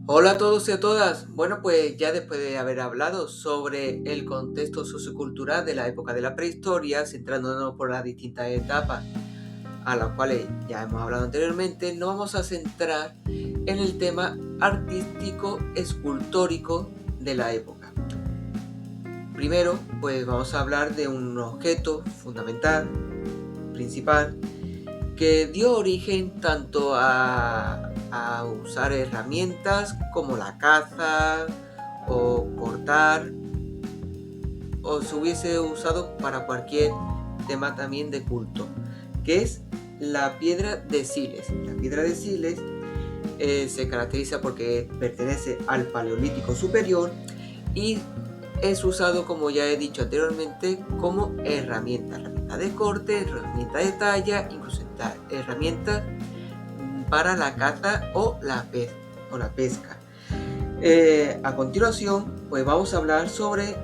Hola a todos y a todas. Bueno, pues ya después de haber hablado sobre el contexto sociocultural de la época de la prehistoria, centrándonos por las distintas etapas a las cuales ya hemos hablado anteriormente, nos vamos a centrar en el tema artístico escultórico de la época. Primero, pues vamos a hablar de un objeto fundamental, principal, que dio origen tanto a usar herramientas como la caza o cortar, o se hubiese usado para cualquier tema también de culto, que es la piedra de Siles. La piedra de Siles se caracteriza porque pertenece al Paleolítico Superior y es usado, como ya he dicho anteriormente, como herramienta de corte, herramienta de talla, incluso herramienta para la caza o la pesca. A continuación, pues vamos a hablar sobre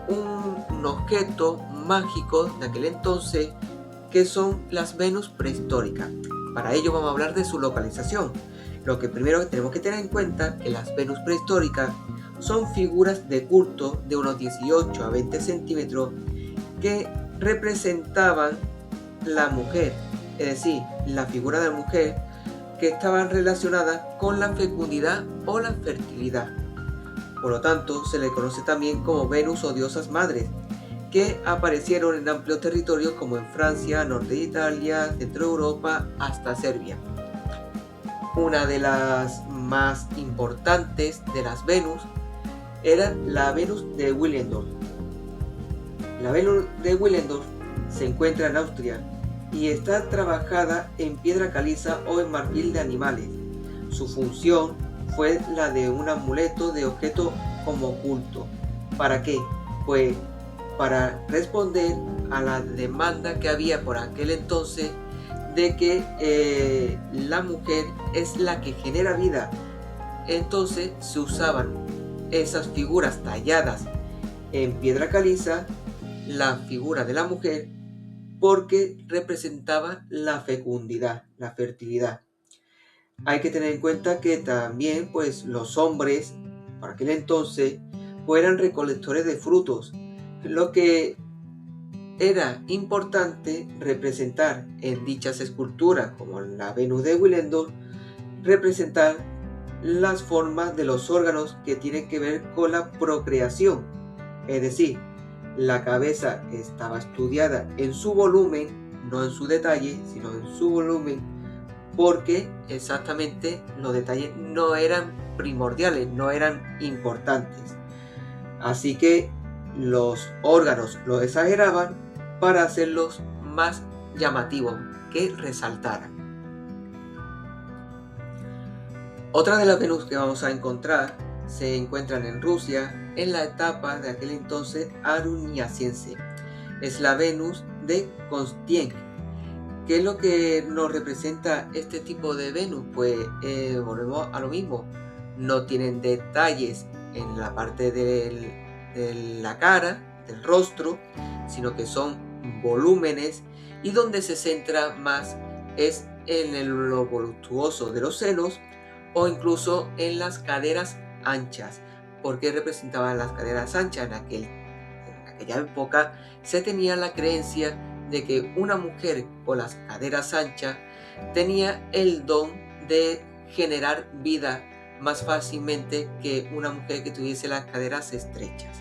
un objeto mágico de aquel entonces, que son las Venus prehistóricas. Para ello vamos a hablar de su localización. Lo que primero tenemos que tener en cuenta es que las Venus prehistóricas son figuras de culto de unos 18 a 20 centímetros que representaban la mujer, es decir, la figura de la mujer, que estaban relacionadas con la fecundidad o la fertilidad. Por lo tanto, se le conoce también como Venus o diosas madres, que aparecieron en amplios territorios como en Francia, norte de Italia, centro de Europa, hasta Serbia. Una de las más importantes de las Venus era la Venus de Willendorf. La Venus de Willendorf se encuentra en Austria y está trabajada en piedra caliza o en marfil de animales. Su función fue la de un amuleto de objeto como culto. ¿Para qué? Pues para responder a la demanda que había por aquel entonces de que la mujer es la que genera vida. Entonces se usaban esas figuras talladas en piedra caliza, la figura de la mujer, porque representaba la fecundidad, la fertilidad. Hay que tener en cuenta que también pues los hombres por aquel entonces pues, eran recolectores de frutos, lo que era importante representar en dichas esculturas, como en la Venus de Willendorf, representar las formas de los órganos que tienen que ver con la procreación. Es decir, la cabeza estaba estudiada en su volumen, no en su detalle, sino en su volumen, porque exactamente los detalles no eran primordiales, no eran importantes. Así que los órganos los exageraban para hacerlos más llamativos, que resaltaran. Otra de las Venus que vamos a encontrar se encuentran en Rusia en la etapa de aquel entonces aruniaciense. Es la Venus de Kostieng. ¿Qué es lo que nos representa este tipo de Venus? Pues volvemos a lo mismo. No tienen detalles en la parte de la cara, del rostro, sino que son volúmenes, y donde se centra más es en lo voluptuoso de los senos o incluso en las caderas anchas. ¿Por qué representaban las caderas anchas? En aquella época se tenía la creencia de que una mujer con las caderas anchas tenía el don de generar vida más fácilmente que una mujer que tuviese las caderas estrechas.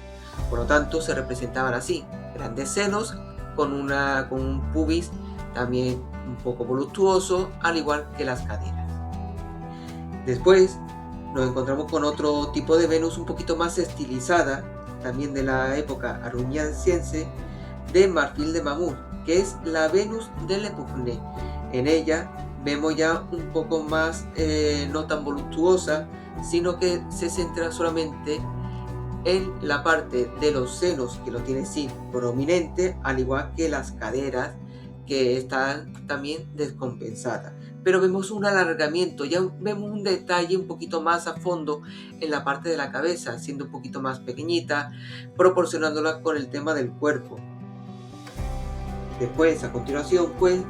Por lo tanto, se representaban así: grandes senos con un pubis también un poco voluptuoso, al igual que las caderas. Después nos encontramos con otro tipo de Venus un poquito más estilizada, también de la época aruniaciense, de marfil de mamut, que es la Venus de Lepugné. En ella vemos ya un poco más, no tan voluptuosa, sino que se centra solamente en la parte de los senos, que lo tiene sí prominente, al igual que las caderas, que están también descompensadas. Pero vemos un alargamiento, ya vemos un detalle un poquito más a fondo en la parte de la cabeza, siendo un poquito más pequeñita, proporcionándola con el tema del cuerpo. Después, a continuación, pues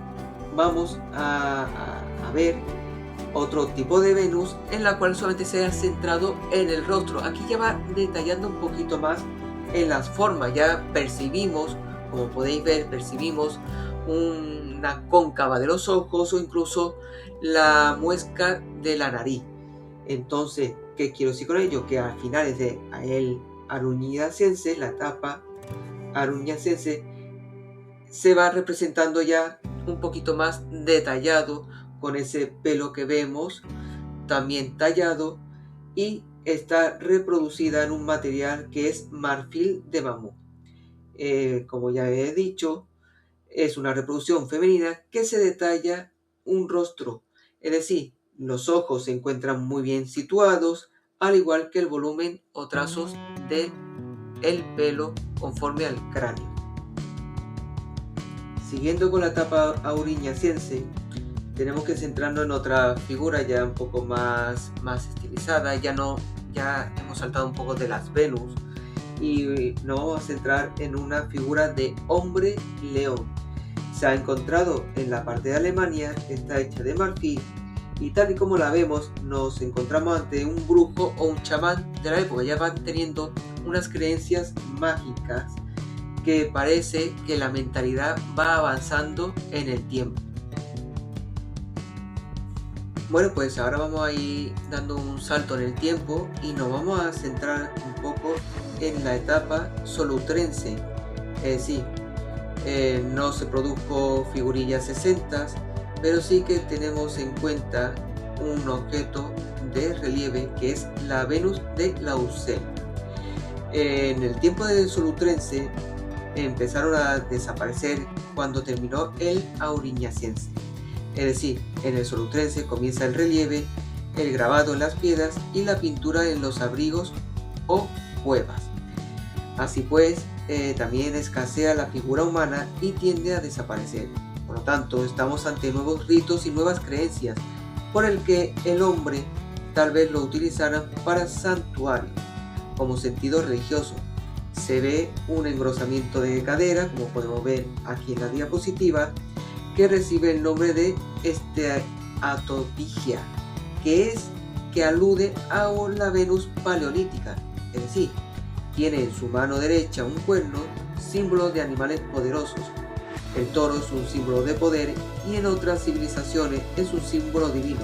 vamos a ver otro tipo de Venus en la cual solamente se ha centrado en el rostro. Aquí ya va detallando un poquito más en las formas. Ya percibimos, como podéis ver, percibimos una cóncava de los ojos o incluso la muesca de la nariz. Entonces, ¿qué quiero decir con ello? Que al final de el Aruñacense, la etapa Aruñacense, se va representando ya un poquito más detallado, con ese pelo que vemos también tallado, y está reproducida en un material que es marfil de mamut. Como ya he dicho, es una reproducción femenina que se detalla un rostro, es decir, los ojos se encuentran muy bien situados, al igual que el volumen o trazos del pelo conforme al cráneo. Siguiendo con la etapa auriñaciense, tenemos que centrarnos en otra figura ya un poco más estilizada. Ya hemos saltado un poco de las Venus y nos vamos a centrar en una figura de hombre león. Se ha encontrado en la parte de Alemania, está hecha de marfil, y tal y como la vemos nos encontramos ante un brujo o un chamán de la época. Ya van teniendo unas creencias mágicas que parece que la mentalidad va avanzando en el tiempo. Bueno, pues ahora vamos a ir dando un salto en el tiempo y nos vamos a centrar un poco en la etapa solutrense. Es decir, no se produjo figurillas 60, pero sí que tenemos en cuenta un objeto de relieve que es la Venus de Lausel. En el tiempo del solutrense empezaron a desaparecer cuando terminó el auriñaciense. Es decir, en el solutrense comienza el relieve, el grabado en las piedras y la pintura en los abrigos o cuevas. Así pues, también escasea la figura humana y tiende a desaparecer. Por lo tanto, estamos ante nuevos ritos y nuevas creencias, por el que el hombre tal vez lo utilizara para santuario, como sentido religioso. Se ve un engrosamiento de cadera, como podemos ver aquí en la diapositiva, que recibe el nombre de esteatopigia, que alude a la Venus paleolítica, es decir, tiene en su mano derecha un cuerno, símbolo de animales poderosos. El toro es un símbolo de poder y en otras civilizaciones es un símbolo divino.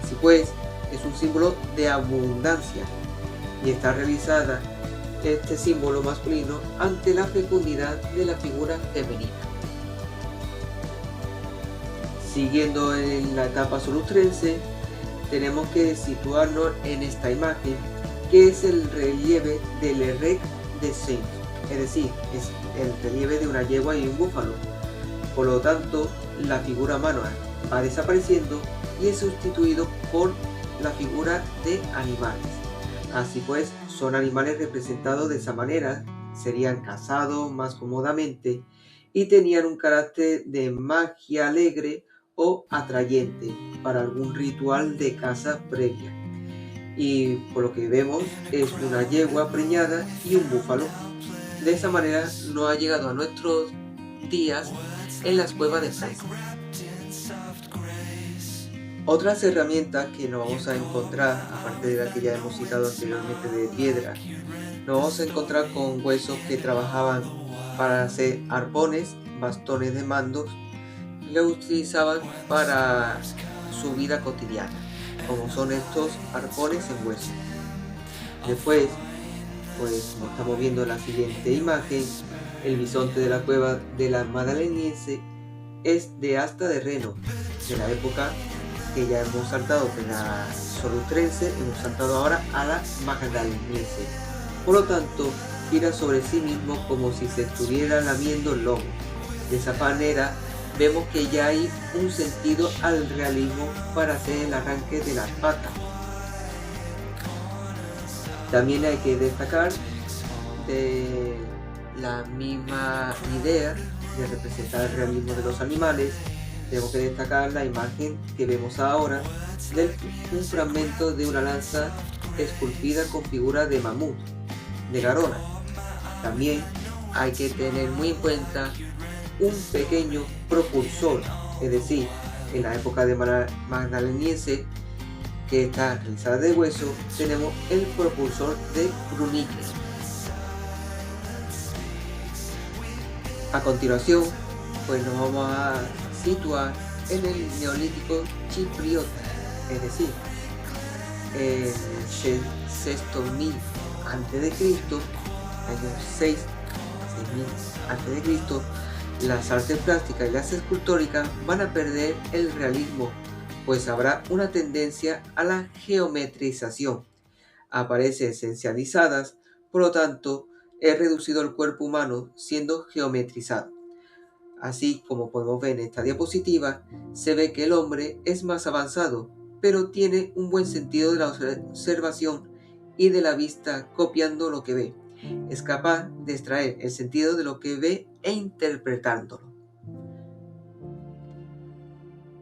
Así pues, es un símbolo de abundancia y está realizada este símbolo masculino ante la fecundidad de la figura femenina. Siguiendo en la etapa solutrense, tenemos que situarnos en esta imagen, que es el relieve del Erec de Saint, es decir, es el relieve de una yegua y un búfalo. Por lo tanto, la figura humana va desapareciendo y es sustituido por la figura de animales. Así pues, son animales representados de esa manera, serían cazados más cómodamente y tenían un carácter de magia alegre o atrayente para algún ritual de caza previa. Y por lo que vemos es una yegua preñada y un búfalo. De esa manera no ha llegado a nuestros días en las cuevas de Francia. Otras herramientas que nos vamos a encontrar, aparte de las que ya hemos citado anteriormente de piedra, nos vamos a encontrar con huesos que trabajaban para hacer arpones, bastones de mandos, y los utilizaban para su vida cotidiana, como son estos arpones en hueso. Después, pues como estamos viendo en la siguiente imagen, el bisonte de la cueva de la Madaleniense es de asta de reno, de la época que ya hemos saltado de la solutrense, hemos saltado ahora a la magdaleniense. Por lo tanto, gira sobre sí mismo como si se estuviera lamiendo el lomo. De esa manera, vemos que ya hay un sentido al realismo para hacer el arranque de las patas. También hay que destacar de la misma idea de representar el realismo de los animales. Tenemos que destacar la imagen que vemos ahora de un fragmento de una lanza esculpida con figura de mamut, de Garona. También hay que tener muy en cuenta un pequeño propulsor, es decir, en la época de Magdaleniense, que está realizada de hueso, tenemos el propulsor de Brunique. A continuación, pues nos vamos a situar en el Neolítico chipriota, es decir, en el sexto mil a.C., año 6000 a.C., las artes plásticas y las escultóricas van a perder el realismo, pues habrá una tendencia a la geometrización. Aparecen esencializadas, por lo tanto, es reducido el cuerpo humano siendo geometrizado. Así como podemos ver en esta diapositiva, se ve que el hombre es más avanzado, pero tiene un buen sentido de la observación y de la vista copiando lo que ve. Es capaz de extraer el sentido de lo que ve e interpretándolo.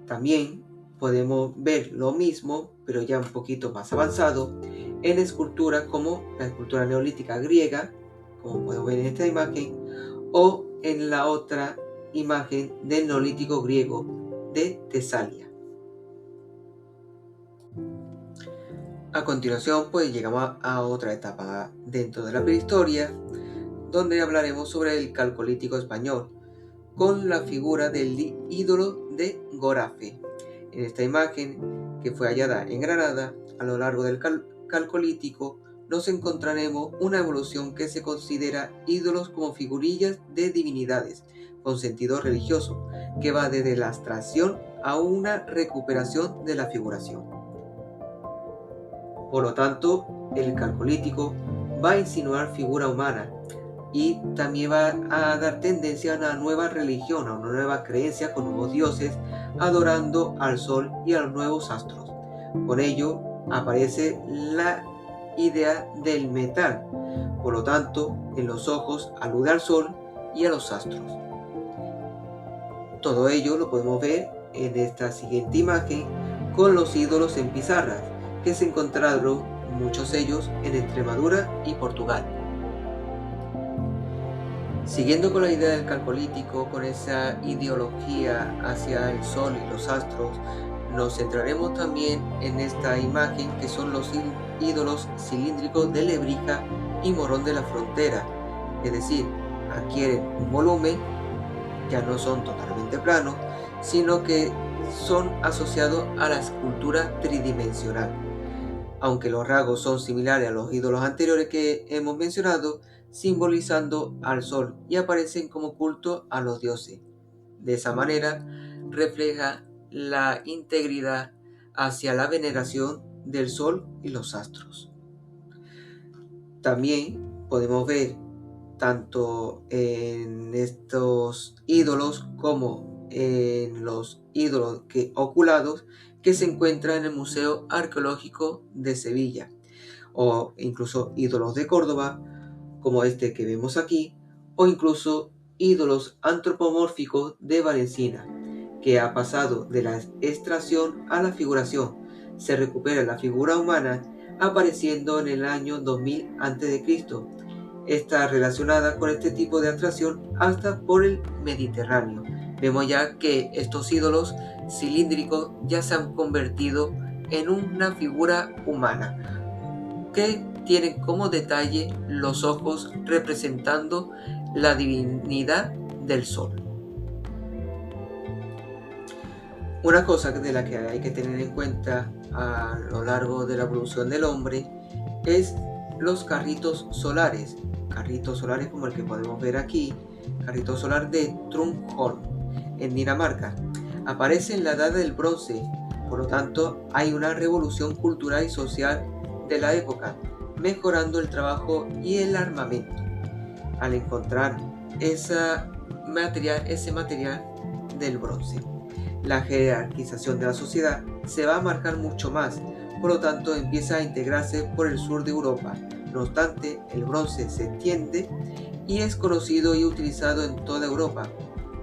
También podemos ver lo mismo, pero ya un poquito más avanzado, en esculturas como la escultura neolítica griega, como podemos ver en esta imagen, o en la otra imagen del neolítico griego de Tesalia. A continuación, pues llegamos a otra etapa dentro de la prehistoria, donde hablaremos sobre el calcolítico español, con la figura del ídolo de Gorafe. En esta imagen, que fue hallada en Granada, a lo largo del calcolítico, nos encontraremos una evolución que se considera ídolos como figurillas de divinidades, con sentido religioso, que va desde la abstracción a una recuperación de la figuración. Por lo tanto, el calcolítico va a insinuar figura humana y también va a dar tendencia a una nueva religión, a una nueva creencia con nuevos dioses, adorando al sol y a los nuevos astros. Con ello aparece la idea del metal, por lo tanto, en los ojos alude al sol y a los astros. Todo ello lo podemos ver en esta siguiente imagen con los ídolos en pizarras, que se encontraron muchos ellos en Extremadura y Portugal. Siguiendo con la idea del calcolítico, con esa ideología hacia el sol y los astros, nos centraremos también en esta imagen que son los ídolos cilíndricos de Lebrija y Morón de la Frontera, es decir, adquieren un volumen, ya no son totalmente planos, sino que son asociados a la escultura tridimensional. Aunque los rasgos son similares a los ídolos anteriores que hemos mencionado, simbolizando al sol y aparecen como culto a los dioses. De esa manera, refleja la integridad hacia la veneración del sol y los astros. También podemos ver tanto en estos ídolos como en los ídolos oculados que se encuentran en el Museo Arqueológico de Sevilla, o incluso ídolos de Córdoba, como este que vemos aquí, o incluso ídolos antropomórficos de Valencina, que ha pasado de la extracción a la figuración. Se recupera la figura humana apareciendo en el año 2000 a.C. Está relacionada con este tipo de abstracción hasta por el Mediterráneo. Vemos ya que estos ídolos cilíndricos ya se han convertido en una figura humana, que tienen como detalle los ojos representando la divinidad del sol. Una cosa de la que hay que tener en cuenta a lo largo de la evolución del hombre es los carritos solares como el que podemos ver aquí, carrito solar de Trundholm, en Dinamarca. Aparece en la Edad del Bronce, por lo tanto hay una revolución cultural y social de la época, mejorando el trabajo y el armamento. Al encontrar ese material del bronce, la jerarquización de la sociedad se va a marcar mucho más, por lo tanto empieza a integrarse por el sur de Europa. No obstante, el bronce se extiende y es conocido y utilizado en toda Europa.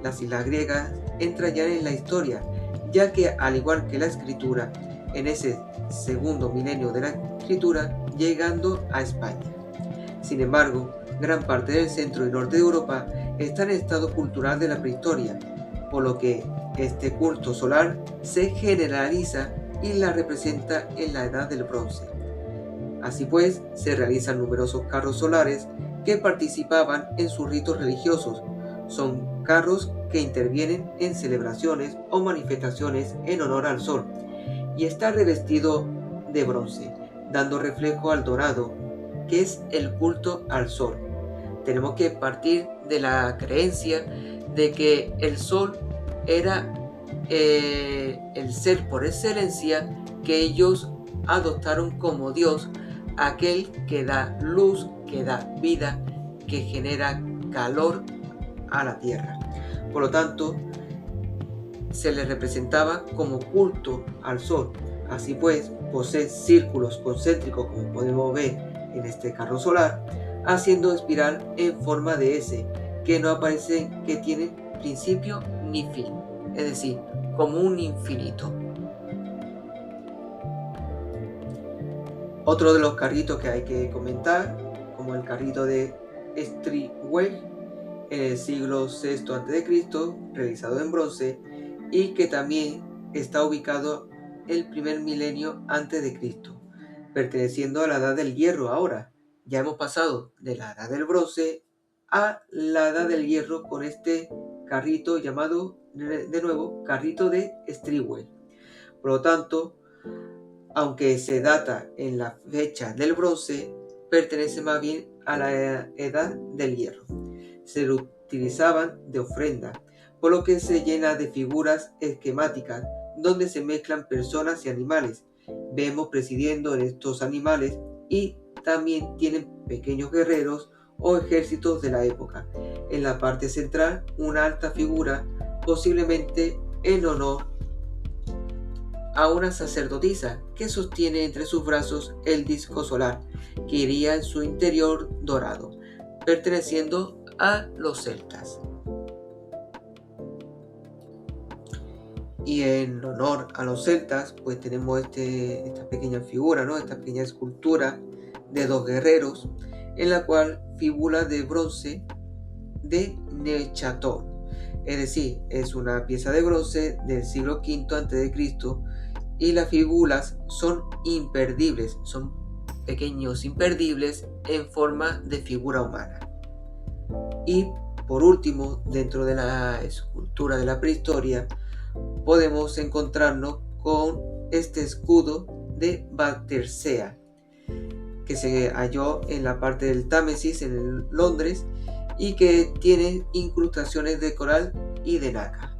Las islas griegas entran ya en la historia, ya que al igual que la escritura, en ese segundo milenio de la escritura, llegando a España. Sin embargo, gran parte del centro y norte de Europa está en estado cultural de la prehistoria, por lo que este culto solar se generaliza y la representa en la Edad del Bronce. Así pues, se realizan numerosos carros solares que participaban en sus ritos religiosos. Son carros que intervienen en celebraciones o manifestaciones en honor al sol, y está revestido de bronce, dando reflejo al dorado, que es el culto al sol. Tenemos que partir de la creencia de que el sol era el ser por excelencia que ellos adoptaron como Dios, aquel que da luz, que da vida, que genera calor a la tierra. Por lo tanto, se le representaba como culto al sol. Así pues, posee círculos concéntricos, como podemos ver en este carro solar, haciendo espiral en forma de S, que no aparece que tiene principio ni fin, es decir, como un infinito. Otro de los carritos que hay que comentar, como el carrito de Strigwell en el siglo VI a.C., realizado en bronce, y que también está ubicado el primer milenio antes de Cristo, perteneciendo a la Edad del Hierro. Ahora ya hemos pasado de la Edad del Bronce a la Edad del Hierro con este carrito llamado de nuevo carrito de Strigwell. Por lo tanto, aunque se data en la fecha del bronce, pertenece más bien a la Edad del Hierro. Se lo utilizaban de ofrenda, por lo que se llena de figuras esquemáticas donde se mezclan personas y animales. Vemos presidiendo en estos animales, y también tienen pequeños guerreros o ejércitos de la época. En la parte central, una alta figura, posiblemente en honor a una sacerdotisa que sostiene entre sus brazos el disco solar que iría en su interior dorado, perteneciendo a los celtas. Y en honor a los celtas, pues tenemos esta pequeña figura, ¿no? Esta pequeña escultura de dos guerreros, en la cual figura de bronce de Nechator. Es decir, es una pieza de bronce del siglo V a.C. y las figuras son imperdibles, son pequeños imperdibles en forma de figura humana. Y por último, dentro de la escultura de la prehistoria, podemos encontrarnos con este escudo de Battersea, que se halló en la parte del Támesis en Londres y que tiene incrustaciones de coral y de nácar.